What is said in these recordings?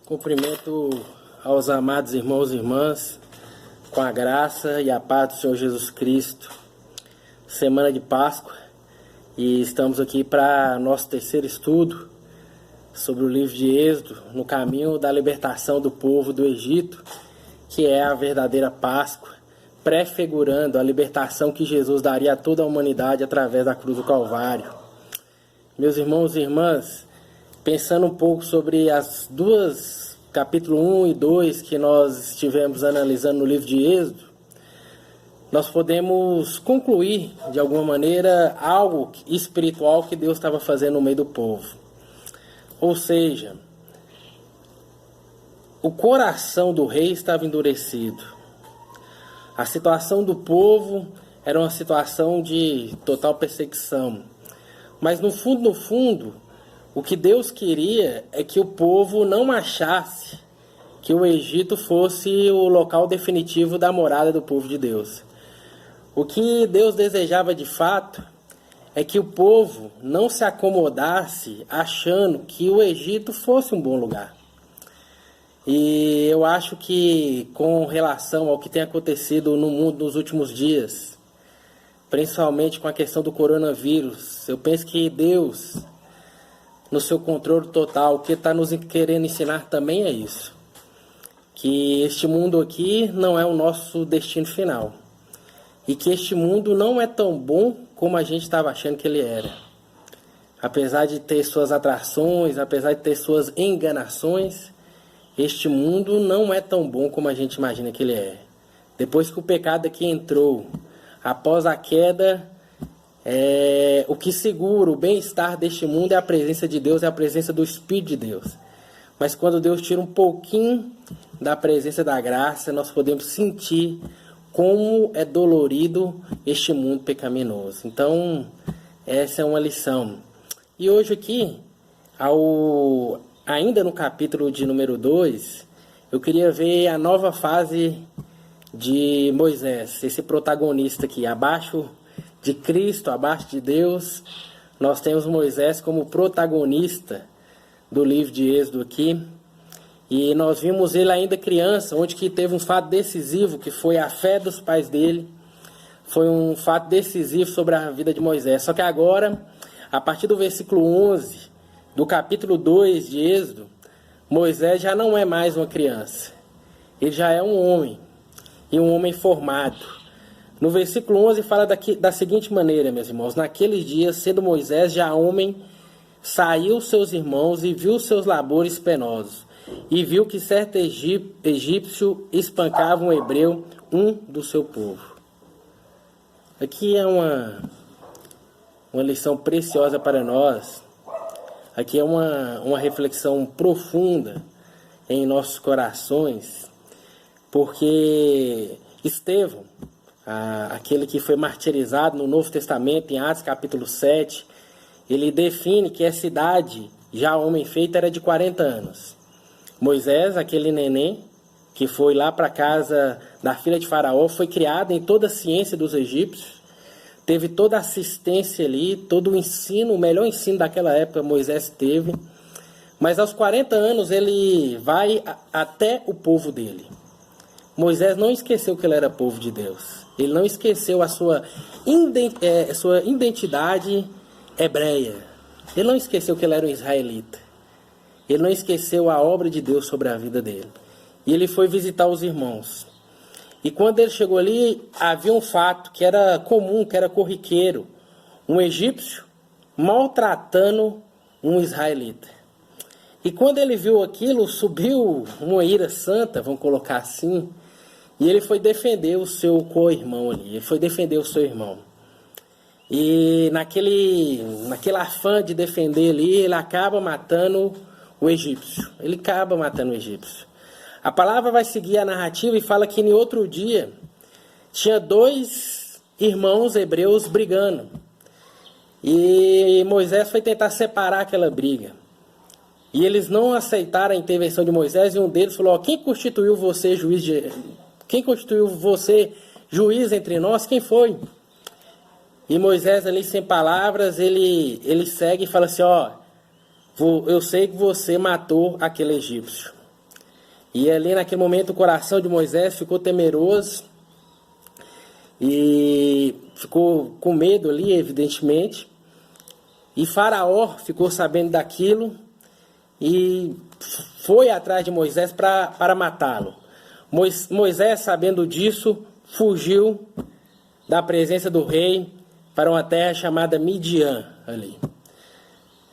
Cumprimento aos amados irmãos e irmãs, com a graça e a paz do Senhor Jesus Cristo. Semana de Páscoa, e estamos aqui para nosso terceiro estudo sobre o livro de Êxodo, no caminho da libertação do povo do Egito, que é a verdadeira Páscoa, prefigurando a libertação que Jesus daria a toda a humanidade através da cruz do Calvário. Meus irmãos e irmãs, pensando um pouco sobre as duas, capítulo 1 e 2, que nós estivemos analisando no livro de Êxodo, nós podemos concluir, de alguma maneira, algo espiritual que Deus estava fazendo no meio do povo. Ou seja, o coração do rei estava endurecido. A situação do povo era uma situação de total perseguição. Mas no fundo, o que Deus queria é que o povo não achasse que o Egito fosse o local definitivo da morada do povo de Deus. O que Deus desejava de fato é que o povo não se acomodasse achando que o Egito fosse um bom lugar. E eu acho que, com relação ao que tem acontecido no mundo nos últimos dias, principalmente com a questão do coronavírus, eu penso que Deus, no seu controle total, o que está nos querendo ensinar também é isso. Que este mundo aqui não é o nosso destino final. E que este mundo não é tão bom como a gente estava achando que ele era. Apesar de ter suas atrações, apesar de ter suas enganações, este mundo não é tão bom como a gente imagina que ele é. Depois que o pecado aqui entrou, após a queda, o que segura o bem-estar deste mundo é a presença de Deus, é a presença do Espírito de Deus. Mas quando Deus tira um pouquinho da presença da graça, nós podemos sentir como é dolorido este mundo pecaminoso. Então, essa é uma lição. E hoje aqui, ainda no capítulo de número 2, eu queria ver a nova fase de Moisés, esse protagonista aqui, abaixo de Cristo, abaixo de Deus. Nós temos Moisés como protagonista do livro de Êxodo aqui. E nós vimos ele ainda criança, onde que teve um fato decisivo, que foi a fé dos pais dele. Foi um fato decisivo sobre a vida de Moisés. Só que agora, a partir do versículo 11, do capítulo 2 de Êxodo, Moisés já não é mais uma criança. Ele já é um homem, e um homem formado. No versículo 11 fala da seguinte maneira, meus irmãos: naqueles dias, sendo Moisés já homem, saiu seus irmãos e viu seus labores penosos. E viu que certo egípcio espancava um hebreu, um do seu povo. Aqui é uma lição preciosa para nós. Aqui é uma reflexão profunda em nossos corações. Porque Estevão, aquele que foi martirizado no Novo Testamento, em Atos capítulo 7, ele define que essa idade, já homem feito, era de 40 anos. Moisés, aquele neném que foi lá para a casa da filha de Faraó, foi criado em toda a ciência dos egípcios, teve toda a assistência ali, todo o ensino, o melhor ensino daquela época Moisés teve, mas aos 40 anos ele vai até o povo dele. Moisés não esqueceu que ele era povo de Deus, ele não esqueceu a sua identidade hebreia, ele não esqueceu que ele era um israelita. Ele não esqueceu a obra de Deus sobre a vida dele. E ele foi visitar os irmãos. E quando ele chegou ali, havia um fato que era comum, que era corriqueiro. Um egípcio maltratando um israelita. E quando ele viu aquilo, subiu uma ira santa, vamos colocar assim, e ele foi defender o seu co-irmão ali. Ele foi defender o seu irmão. E naquele afã de defender ali, ele acaba matando o egípcio. Ele acaba matando o egípcio. A palavra vai seguir a narrativa e fala que em outro dia tinha dois irmãos hebreus brigando. E Moisés foi tentar separar aquela briga. E eles não aceitaram a intervenção de Moisés, e um deles falou: quem constituiu você juiz entre nós? Quem foi? E Moisés ali sem palavras, ele segue e fala assim: eu sei que você matou aquele egípcio. E ali naquele momento o coração de Moisés ficou temeroso e ficou com medo ali, evidentemente. E Faraó ficou sabendo daquilo e foi atrás de Moisés para matá-lo. Moisés, sabendo disso, fugiu da presença do rei para uma terra chamada Midian ali.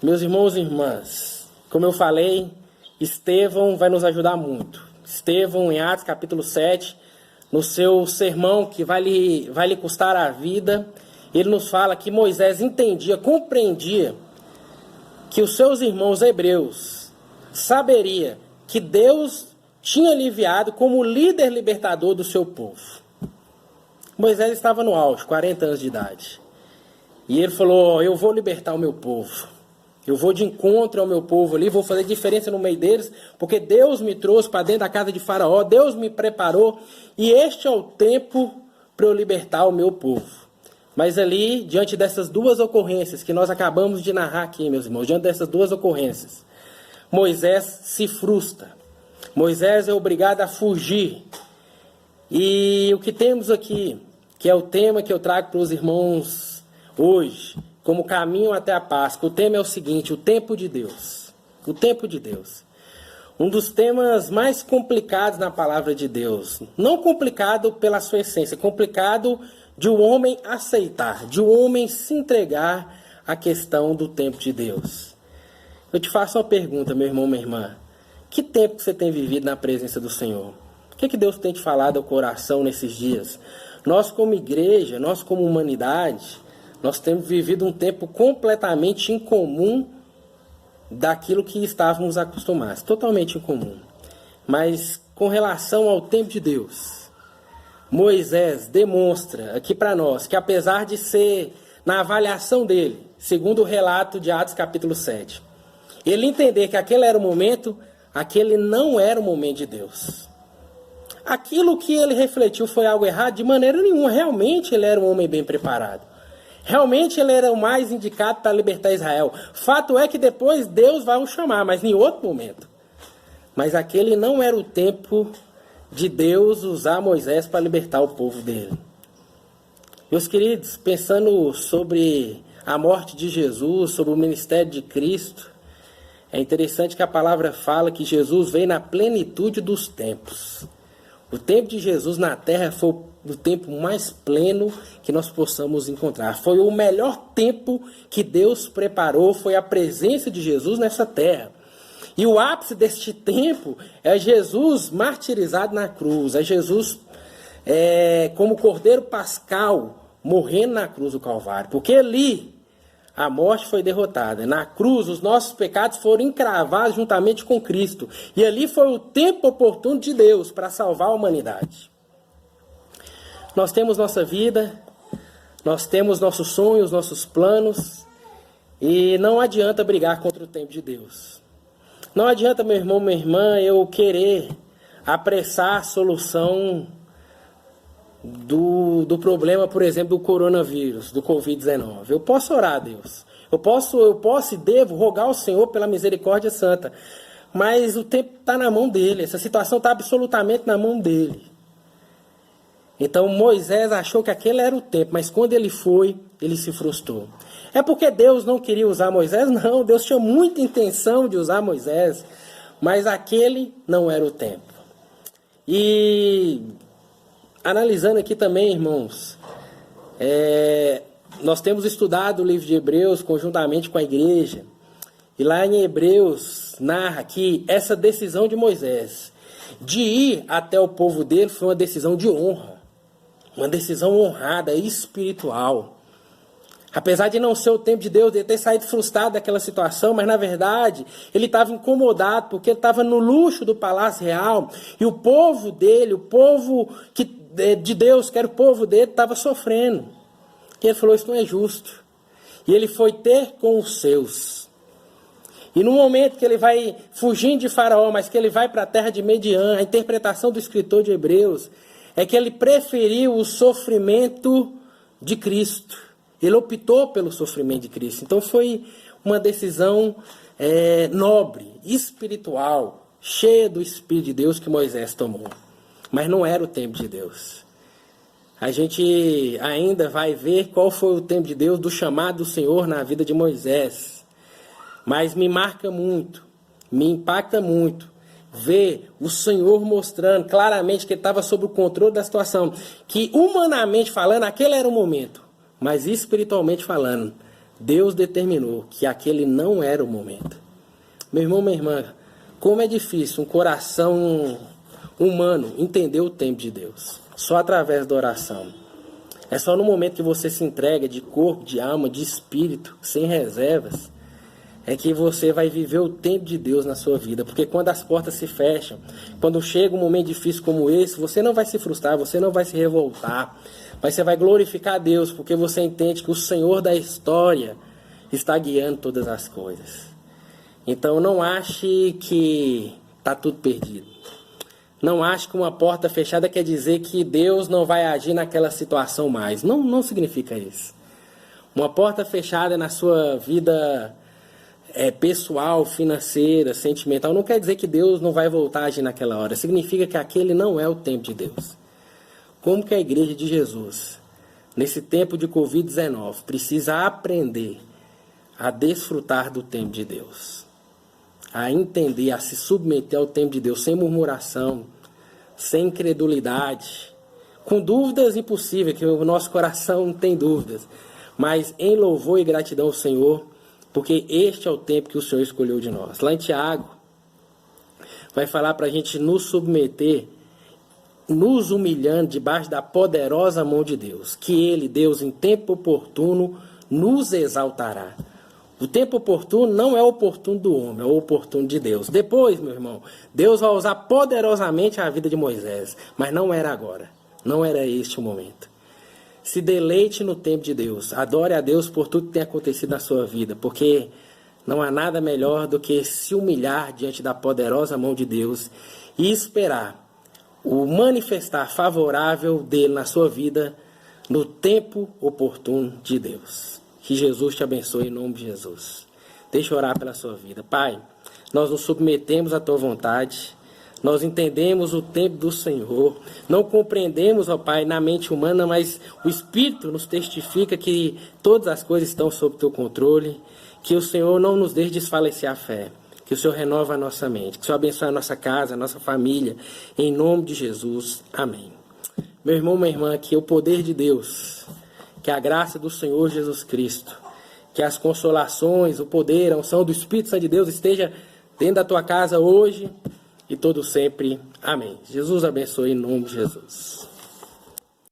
Meus irmãos e irmãs, como eu falei, Estevão vai nos ajudar muito. Estevão, em Atos capítulo 7, no seu sermão que vai lhe custar a vida, ele nos fala que Moisés entendia, compreendia que os seus irmãos hebreus saberia que Deus tinha lhe enviado como líder libertador do seu povo. Moisés estava no auge, 40 anos de idade. E ele falou, eu vou libertar o meu povo. Eu vou de encontro ao meu povo ali, vou fazer diferença no meio deles, porque Deus me trouxe para dentro da casa de Faraó, Deus me preparou, e este é o tempo para eu libertar o meu povo. Mas ali, diante dessas duas ocorrências que nós acabamos de narrar aqui, meus irmãos, diante dessas duas ocorrências, Moisés se frustra. Moisés é obrigado a fugir. E o que temos aqui, que é o tema que eu trago para os irmãos hoje, como caminho até a Páscoa, o tema é o seguinte, o tempo de Deus. O tempo de Deus. Um dos temas mais complicados na palavra de Deus. Não complicado pela sua essência, complicado de o homem aceitar, de o homem se entregar à questão do tempo de Deus. Eu te faço uma pergunta, meu irmão, minha irmã. Que tempo você tem vivido na presença do Senhor? O que Deus tem te falado ao coração nesses dias? Nós como igreja, nós como humanidade, nós temos vivido um tempo completamente incomum daquilo que estávamos acostumados. Totalmente incomum. Mas com relação ao tempo de Deus, Moisés demonstra aqui para nós que apesar de ser, na avaliação dele, segundo o relato de Atos capítulo 7, ele entender que aquele era o momento, aquele não era o momento de Deus. Aquilo que ele refletiu foi algo errado? De maneira nenhuma. Realmente ele era um homem bem preparado. Realmente ele era o mais indicado para libertar Israel. Fato é que depois Deus vai o chamar, mas em outro momento. Mas aquele não era o tempo de Deus usar Moisés para libertar o povo dele. Meus queridos, pensando sobre a morte de Jesus, sobre o ministério de Cristo, é interessante que a palavra fala que Jesus veio na plenitude dos tempos. O tempo de Jesus na terra foi o tempo mais pleno que nós possamos encontrar. Foi o melhor tempo que Deus preparou, foi a presença de Jesus nessa terra. E o ápice deste tempo é Jesus martirizado na cruz, é Jesus como Cordeiro Pascal morrendo na cruz do Calvário. Porque ali a morte foi derrotada. Na cruz, os nossos pecados foram encravados juntamente com Cristo. E ali foi o tempo oportuno de Deus para salvar a humanidade. Nós temos nossa vida, nós temos nossos sonhos, nossos planos. E não adianta brigar contra o tempo de Deus. Não adianta, meu irmão, minha irmã, eu querer apressar a solução do problema, por exemplo, do coronavírus, do Covid-19. Eu posso orar a Deus. Eu posso e devo rogar ao Senhor pela misericórdia santa. Mas o tempo está na mão dele. Essa situação está absolutamente na mão dele. Então Moisés achou que aquele era o tempo, mas quando ele foi, ele se frustrou. É porque Deus não queria usar Moisés? Não, Deus tinha muita intenção de usar Moisés, mas aquele não era o tempo. E analisando aqui também, irmãos, nós temos estudado o livro de Hebreus conjuntamente com a igreja, e lá em Hebreus narra que essa decisão de Moisés de ir até o povo dele foi uma decisão de honra. Uma decisão honrada, espiritual. Apesar de não ser o tempo de Deus, de ter saído frustrado daquela situação, mas na verdade ele estava incomodado, porque ele estava no luxo do palácio real, e o povo dele, o povo de Deus, que era o povo dele, estava sofrendo. E ele falou, isso não é justo. E ele foi ter com os seus. E no momento que ele vai fugindo de Faraó, mas que ele vai para a terra de Midian, a interpretação do escritor de Hebreus é que ele preferiu o sofrimento de Cristo. Ele optou pelo sofrimento de Cristo. Então foi uma decisão nobre, espiritual, cheia do Espírito de Deus que Moisés tomou. Mas não era o tempo de Deus. A gente ainda vai ver qual foi o tempo de Deus do chamado do Senhor na vida de Moisés. Mas me marca muito, me impacta muito ver o Senhor mostrando claramente que ele estava sob o controle da situação. Que humanamente falando, aquele era o momento. Mas espiritualmente falando, Deus determinou que aquele não era o momento. Meu irmão, minha irmã, como é difícil um coração humano entender o tempo de Deus. Só através da oração. É só no momento que você se entrega de corpo, de alma, de espírito, sem reservas, é que você vai viver o tempo de Deus na sua vida. Porque quando as portas se fecham, quando chega um momento difícil como esse, você não vai se frustrar, você não vai se revoltar, mas você vai glorificar a Deus, porque você entende que o Senhor da história está guiando todas as coisas. Então não ache que está tudo perdido. Não ache que uma porta fechada quer dizer que Deus não vai agir naquela situação mais. Não significa isso. Uma porta fechada na sua vida pessoal, financeira, sentimental, não quer dizer que Deus não vai voltar a agir naquela hora. Significa que aquele não é o tempo de Deus. Como que a igreja de Jesus, nesse tempo de Covid-19, precisa aprender a desfrutar do tempo de Deus. A entender, a se submeter ao tempo de Deus, sem murmuração, sem incredulidade, com dúvidas impossíveis, que o nosso coração não tem dúvidas, mas em louvor e gratidão ao Senhor, porque este é o tempo que o Senhor escolheu de nós. Lá em Tiago, vai falar para a gente nos submeter, nos humilhando debaixo da poderosa mão de Deus, que Ele, Deus, em tempo oportuno, nos exaltará. O tempo oportuno não é o oportuno do homem, é o oportuno de Deus. Depois, meu irmão, Deus vai usar poderosamente a vida de Moisés, mas não era agora, não era este o momento. Se deleite no tempo de Deus, adore a Deus por tudo que tem acontecido na sua vida, porque não há nada melhor do que se humilhar diante da poderosa mão de Deus e esperar o manifestar favorável dele na sua vida no tempo oportuno de Deus. Que Jesus te abençoe em nome de Jesus. Deixa eu orar pela sua vida. Pai, nós nos submetemos à tua vontade. Nós entendemos o tempo do Senhor. Não compreendemos, ó Pai, na mente humana, mas o Espírito nos testifica que todas as coisas estão sob teu controle. Que o Senhor não nos deixe desfalecer a fé. Que o Senhor renova a nossa mente. Que o Senhor abençoe a nossa casa, a nossa família. Em nome de Jesus. Amém. Meu irmão, minha irmã, que o poder de Deus, que a graça do Senhor Jesus Cristo, que as consolações, o poder, a unção do Espírito Santo de Deus esteja dentro da tua casa hoje e todo sempre. Amém. Jesus abençoe em nome de Jesus.